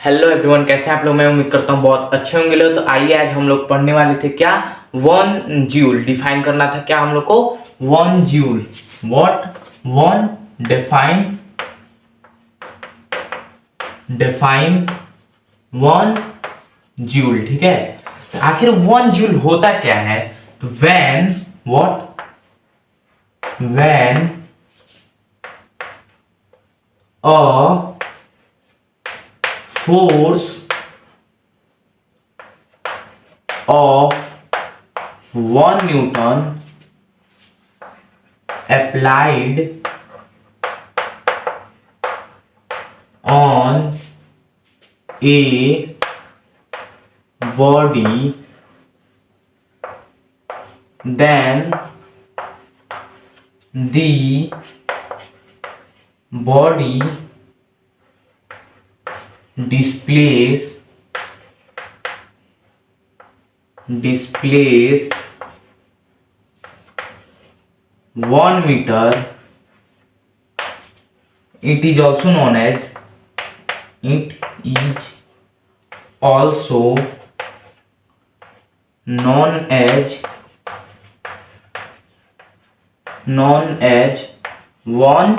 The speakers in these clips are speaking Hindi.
हेलो एवरीवन, कैसे हैं आप लोग। मैं उम्मीद करता हूँ बहुत अच्छे होंगे लोग। तो आइए आज हम लोग पढ़ने वाले थे क्या, वन जूल डिफाइन करना था क्या हम लोग को। One joule, what one define one joule. ठीक है, तो आखिर वन जूल होता क्या है। तो when a force of 1 Newton applied on a body, then the body displays 1 meter. It is also known as one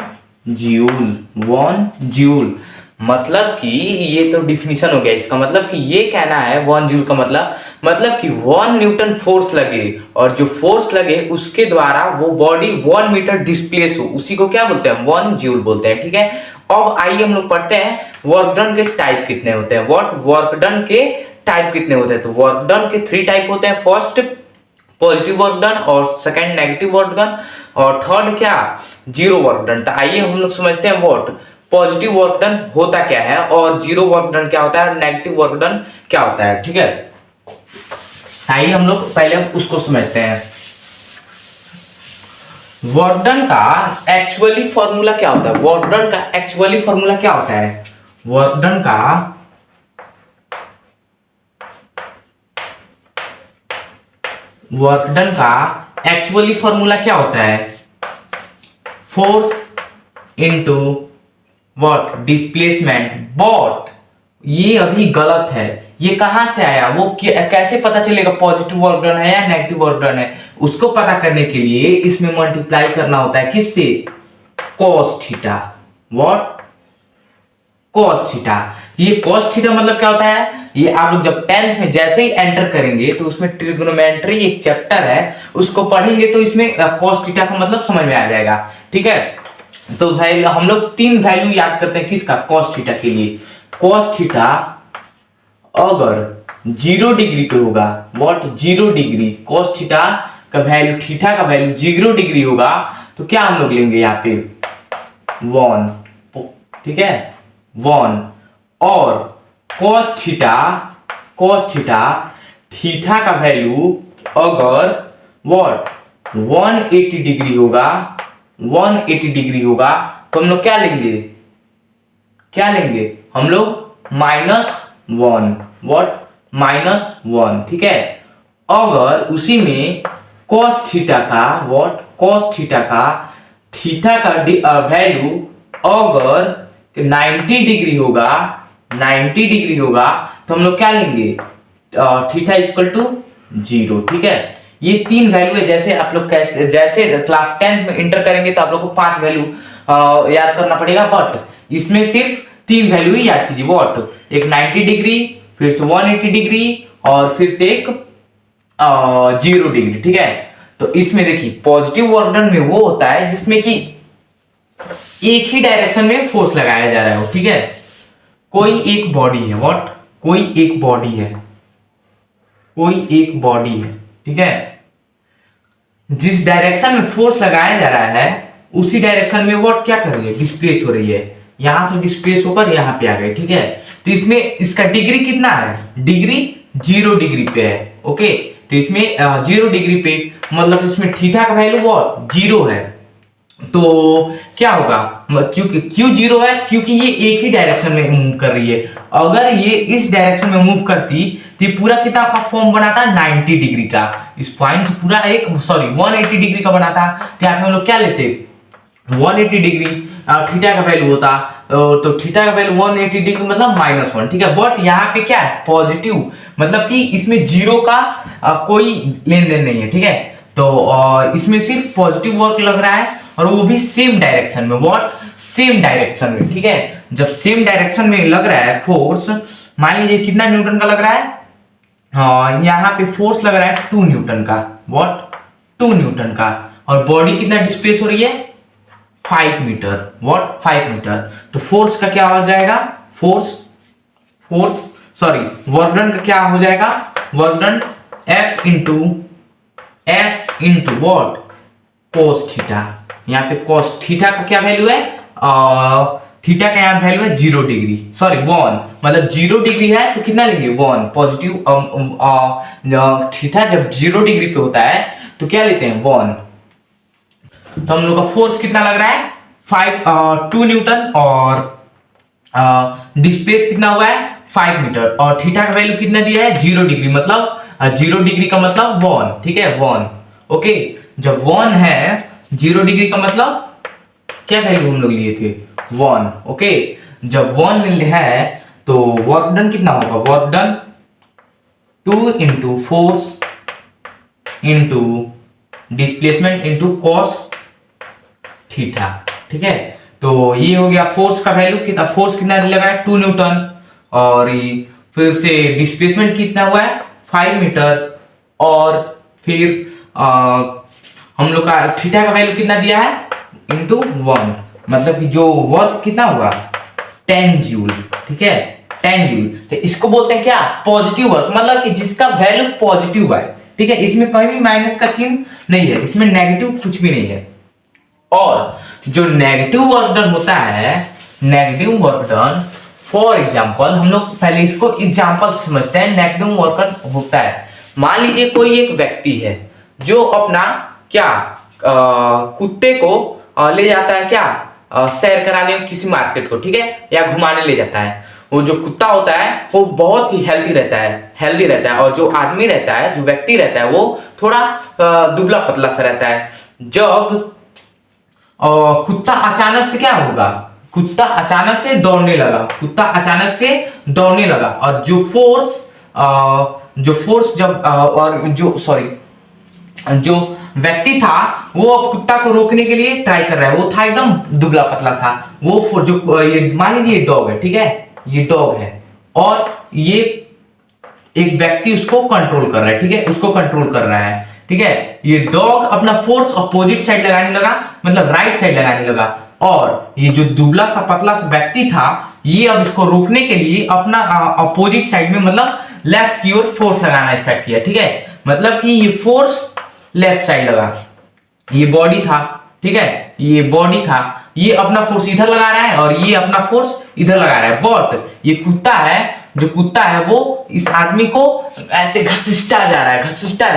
joule. मतलब कि ये तो डिफिनीशन हो गया इसका। मतलब कि ये कहना है वन जूल का मतलब कि 1 न्यूटन फोर्स लगे और जो फोर्स लगे उसके द्वारा वो बॉडी 1 मीटर डिस्प्लेस हो, उसी को क्या बोलते हैं, वन जूल बोलते हैं। ठीक है, अब आइए हम लोग पढ़ते हैं वर्क डन के टाइप कितने होते हैं। वर्क डन के टाइप कितने होते हैं। तो वर्क डन के 3 टाइप होते हैं। फर्स्ट पॉजिटिव वर्क डन, और सेकंड नेगेटिव वर्क डन, और थर्ड क्या, जीरो वर्क डन। तो आइए हम लोग समझते हैं व्हाट पॉजिटिव वर्क डन होता क्या है, और जीरो वर्क डन क्या होता है, नेगेटिव वर्क डन क्या होता है। ठीक है, आइए हम लोग पहले उसको समझते हैं। वर्क डन का एक्चुअली फॉर्मूला क्या होता है। वर्क डन का एक्चुअली फॉर्मूला क्या होता है। वर्क डन का एक्चुअली फॉर्मूला क्या होता है, force into what, displacement. But ये अभी गलत है। ये कहां से आया, वो कैसे पता चलेगा पॉजिटिव वर्क डन है या नेगेटिव वर्क डन है। उसको पता करने के लिए इसमें मल्टीप्लाई करना होता है किससे, cos theta. What, cos theta. ये cos थीटा मतलब क्या होता है, ये आप लोग जब 10th में जैसे ही एंटर करेंगे तो उसमें ट्रिग्नोमेट्री एक चैप्टर है, उसको पढ़ेंगे तो इसमें cos थीटा का मतलब समझ में आ जाएगा। ठीक है, तो वैल्यू हम लोग 3 वैल्यू याद करते हैं किसका, cos थीटा के लिए। cos थीटा अगर 0 डिग्री पे होगा, व्हाट, 0 डिग्री, cos थीटा का वैल्यू, थीटा का वैल्यू 0 डिग्री होगा, तो क्या हम लोग लेंगे यहाँ पे 1। ठीक है, 1। और cos थीटा थीटा का वैल्यू अगर व्हाट 180 डिग्री होगा, 180 डिग्री होगा, तो हम लोग क्या लेंगे हम लोग -1। व्हाट, -1। ठीक है, अगर उसी में cos थीटा का व्हाट, cos थीटा का थीटा का वैल्यू अगर 90 डिग्री होगा, 90 डिग्री होगा, तो हम लोग क्या लेंगे, थीटा इक्वल टू 0। ठीक है, ये 3 वैल्यू है। जैसे आप लोग कैसे, जैसे क्लास 10 में इंटर करेंगे तो आप लोग को 5 वैल्यू याद करना पड़ेगा, बट इसमें सिर्फ 3 वैल्यू ही याद कीजिए। व्हाट, एक 90 डिग्री, फिर से 180 डिग्री, और फिर से एक 0 डिग्री। ठीक है, तो इसमें देखिए पॉजिटिव वर्क डन में वो होता है जिसमें कि एक ही डायरेक्शन में फोर्स लगाया जा रहा है। ठीक है, कोई एक बॉडी है, व्हाट, कोई एक बॉडी है। ठीक है, जिस डायरेक्शन में फोर्स लगाया जा रहा है उसी डायरेक्शन में व्हाट क्या कर रही है, डिस्प्लेस हो रही है। यहां से डिस्प्लेस होकर यहां पे आ गए। ठीक है, तो इसमें इसका डिग्री कितना है, डिग्री 0 डिग्री पे है। ओके, तो इसमें 0 डिग्री पे मतलब इसमें थीटा का वैल्यू व्हाट 0 है। तो क्या होगा, क्योंकि क्यों 0 है, क्योंकि ये एक ही डायरेक्शन में मूव कर रही है। अगर ये इस डायरेक्शन में मूव करती तो ये पूरा कितना का फॉर्म बनाता, 90 डिग्री का। इस पॉइंट से पूरा एक 180 डिग्री का बनाता। तो यहाँ पे हम लोग क्या लेते, 180 डिग्री थीटा का वैल्यू होता, तो थीटा का वैल्यू 180 डिग्री मतलब -1, ठीक है। बट यहाँ पे क्या है, पॉजिटिव, मतलब कि इसमें जीरो का कोई लेन देन नहीं है, ठीक है। तो इसमें सिर्फ पॉजिटिव वर्क लग रहा है, और वो भी सेम डायरेक्शन में। व्हाट, सेम डायरेक्शन में, ठीक है। जब सेम डायरेक्शन में लग रहा है फोर्स, मान लीजिए कितना न्यूटन का लग रहा है, यहाँ पे फोर्स लग रहा है 2 न्यूटन का। व्हाट, 2 न्यूटन का। और बॉडी कितना डिस्प्लेस हो रही है, 5 मीटर। What, 5 meter. तो फोर्स का क्या हो जाएगा, वर्क डन का क्या हो जाएगा, work done F into S into what, cos theta. यहाँ पे कोस थीटा का क्या वैल्यू है, थीटा का यहाँ वैल्यू है 0 डिग्री, सॉरी 1, मतलब 0 डिग्री है तो कितना लेंगे 1 पॉजिटिव। थीटा जब 0 डिग्री पे होता है तो क्या लेते हैं 1। तो हम लोग का फोर्स कितना लग रहा है 2 न्यूटन, और डिस्प्लेस कितना हुआ है 5 मीटर, और थीटा का वैल्यू कितना दिया है 0 डिग्री, मतलब 0 डिग्री का मतलब 1, ठीक है 1। ओके, जब 1 है 0 डिग्री का मतलब क्या वैल्यू हम लोग लिए थे 1। ओके, जब 1 है तो वर्क डन कितना होगा, work done 2 into force into displacement into cos theta, ठीक है। तो ये हो गया फोर्स का वैल्यू, कितना फोर्स कितना लगा है 2 न्यूटन, और फिर से डिस्प्लेसमेंट कितना हुआ है 5 मीटर, और फिर हम लोग का थीटा का वैल्यू कितना दिया है इंटू 1, मतलब कि जो वर्क कितना होगा 10 जूल, ठीक है 10 जूल। तो इसको बोलते हैं क्या, पॉजिटिव वर्क, मतलब कि जिसका वैल्यू पॉजिटिव है, ठीक है। इसमें कहीं भी माइनस का चिन्ह नहीं है, इसमें नेगेटिव कुछ भी नहीं है। और जो नेगेटिव वर्क डन होता है, negative work done, for example हम लोग पहले इसको एग्जाम्पल समझते हैं। नेगेटिव वर्क डन होता है, मान लीजिए कोई एक व्यक्ति है जो अपना क्या कुत्ते को ले जाता है क्या सैर कराने किसी मार्केट को, ठीक है, या घुमाने ले जाता है। वो जो कुत्ता होता है वो बहुत ही हेल्दी रहता है, और जो आदमी रहता है, जो व्यक्ति रहता है, वो थोड़ा दुबला पतला सा रहता है। जब कुत्ता अचानक से क्या होगा, कुत्ता अचानक से दौड़ने लगा, और जो फोर्स जब और जो व्यक्ति था वो अब कुत्ता को रोकने के लिए ट्राई कर रहा है। वो था एकदम दुबला पतला सा, वो जो ये मान लीजिए डॉग है, ठीक है, ये डॉग है, और ये एक व्यक्ति उसको कंट्रोल कर रहा है, ठीक है, उसको कंट्रोल कर रहा है, ठीक है। ये डॉग अपना फोर्स अपोजिट साइड लगाने लगा, मतलब राइट साइड लगाने लगा, और ये जो दुबला सा पतला सा व्यक्ति था, ये अब इसको रोकने के लिए अपना अपोजिट साइड में, मतलब लेफ्ट की ओर फोर्स लगाना स्टार्ट किया, ठीक है। मतलब कि ये फोर्स लेफ्ट साइड लगा, ये बॉडी था, ठीक है, ये बॉडी था, ये अपना फोर्स इधर लगा रहा है, और ये अपना फोर्स इधर लगा रहा है। बट ये कुत्ता है वो इस आदमी को ऐसे घसीटता जा रहा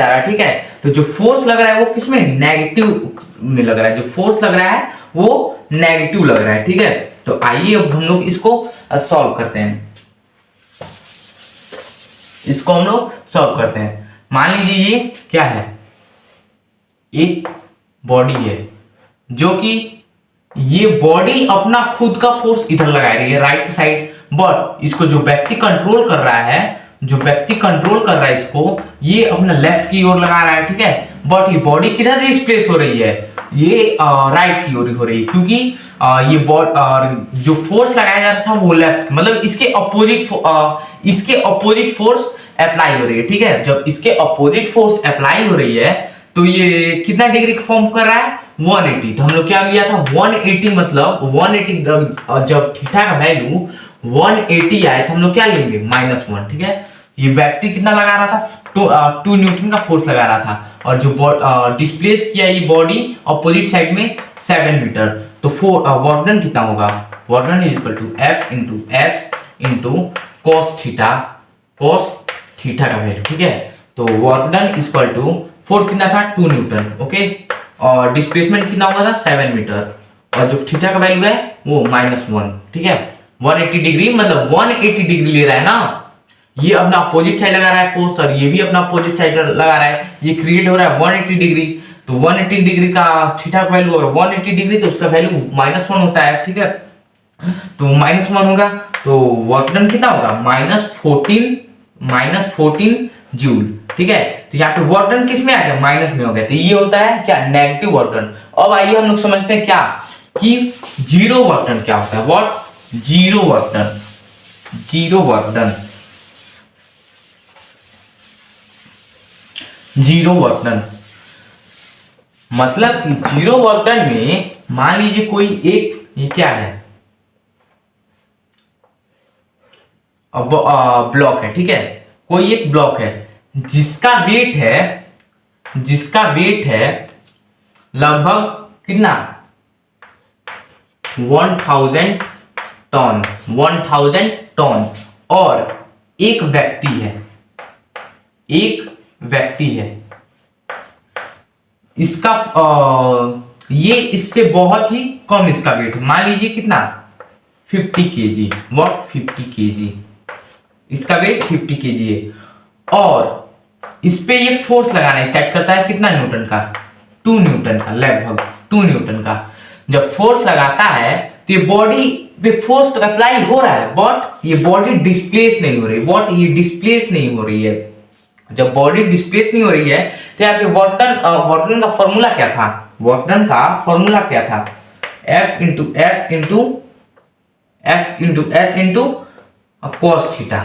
है, ठीक है। तो जो फोर्स लग रहा है वो किसमें, नेगेटिव में लग रहा है, जो फोर्स लग रहा है वो नेगेटिव लग रहा है, ठीक है। तो आइए अब हम लोग इसको सॉल्व करते हैं, मान लीजिए ये क्या है, एक बॉडी है, जो कि ये बॉडी अपना खुद का फोर्स इधर लगा रही है राइट साइड, बट इसको जो व्यक्ति कंट्रोल कर रहा है इसको, ये अपना लेफ्ट की ओर लगा रहा है, ठीक है। बट ये बॉडी किधर डिस्प्लेस हो रही है, ये राइट की ओर हो रही है, क्योंकि ये जो फोर्स लगाया जा रहा था वो लेफ्ट, मतलब इसके अपोजिट फोर्स अप्लाई हो रही है, ठीक है। जब इसके अपोजिट फोर्स अप्लाई हो रही है तो ये कितना डिग्री फॉर्म कर रहा है 180। तो हम लोग क्या लिया था 180, मतलब 180 जब थीटा का वैल्यू 180 आए तो हम लोग क्या लेंगे -1, ठीक है। ये व्यक्ति कितना लगा रहा था 2 न्यूटन का फोर्स लगा रहा था, और जो डिस्प्लेस किया ये बॉडी अपोजिट साइड में 7 मीटर। तो वर्क डन कितना होगा, work done is equal to F into S into cos theta का वैल्यू, ठीक है। तो work done is equal to force कितना था 2 न्यूटन, ओके, और डिस्प्लेसमेंट कितना होगा था 7 मीटर, और जो थीटा का वैल्यू है वो -1, ठीक है। 180 डिग्री मतलब 180 डिग्री ले रहा है ना, ये अपना अपोजिट साइड लगा रहा है फोर्स, और ये भी अपना अपोजिट साइड लगा रहा है, ये क्रिएट हो रहा है 180 डिग्री। तो 180 डिग्री का थीटा का वैल्यू और 180 डिग्री तो उसका वैल्यू -1 होता है, ठीक है। तो -1 होगा तो वर्क डन कितना होगा, -14 जूल, ठीक है। तो यहाँ पे वर्क डन किस में आ गया, माइनस में हो गया, तो ये होता है क्या, नेगेटिव वर्क डन। अब आइए हम लोग समझते हैं क्या कि जीरो वर्क डन क्या होता है। What zero work done, zero work done, zero work done मतलब कि जीरो वर्क डन में मान लीजिए कोई एक, ये क्या है, अब ब्लॉक है, ठीक है। कोई एक ब्लॉक है जिसका वेट है, जिसका वेट है लगभग कितना, 1000 टन, 1000 टन, और एक व्यक्ति है, एक व्यक्ति है, इसका ये इससे बहुत ही कम इसका वेट, मान लीजिए कितना, 50 केजी, व्हाट 50 केजी, इसका वेट 50 केजी है, और इस पे ये फोर्स लगाना स्टार्ट करता है कितना न्यूटन का, 2 न्यूटन का, लगभग 2 न्यूटन का। जब फोर्स लगाता है तो ये बॉडी पे फोर्स तो अप्लाई हो रहा है, बट ये बॉडी डिस्प्लेस नहीं हो रही, व्हाट ये डिस्प्लेस नहीं हो रही है। जब बॉडी डिस्प्लेस नहीं हो रही है तो यहाँ पे वर्क डन का फॉर्मूला क्या था, वर्क डन का फॉर्मूला क्या था, F into S into cos theta,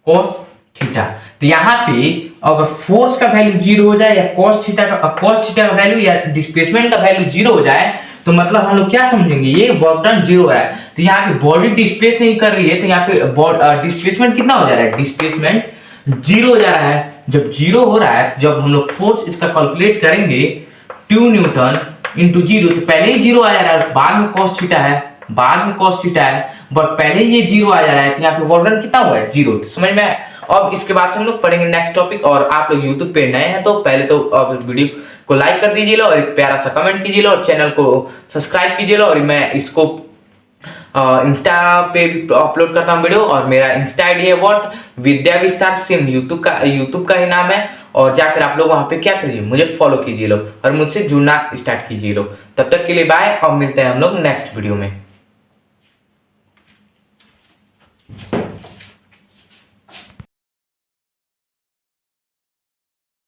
cos theta. तो यहाँ पे अगर फोर्स का वैल्यू 0 हो जाए या cos थीटा का वैल्यू या डिस्प्लेसमेंट का वैल्यू 0 हो जाए तो मतलब हम लोग क्या समझेंगे, ये वर्क डन 0 है। तो यहाँ पे बॉडी डिस्प्लेस नहीं कर रही है तो यहाँ पे डिस्प्लेसमेंट कितना हो जा रहा है, डिस्प्लेसमेंट 0 हो जा रहा है। जब 0 हो रहा है, जब हम लोग फोर्स इसका कैलकुलेट करेंगे 2 न्यूटन इंटू 0, तो पहले ही 0 आ जा रहा है, बाद में cos थीटा है, बाद में cos थीटा है, बट पहले ही ये 0 आ जा रहा है, तो यहाँ पे वर्क डन कितना हुआ है, 0। तो समझ में। अब इसके बाद से हम लोग पढ़ेंगे नेक्स्ट टॉपिक, और आप लोग YouTube पे नए हैं तो पहले तो वीडियो को लाइक कर दीजिए लो, और एक प्यारा सा कमेंट कीजिए लो, और चैनल को सब्सक्राइब कीजिए लो। और मैं इसको इंस्टा पे भी अपलोड करता हूँ वीडियो, और मेरा इंस्टा आईडी है व्हाट विद्या विस्तार सिम, यूट्यूब का ही नाम है। और जाकर आप लोग वहां पे क्या करिए, मुझे फॉलो कीजिए लो, और मुझसे जुड़ना स्टार्ट कीजिए लो। तब तक के लिए बाय, और मिलते हैं हम लोग नेक्स्ट वीडियो में।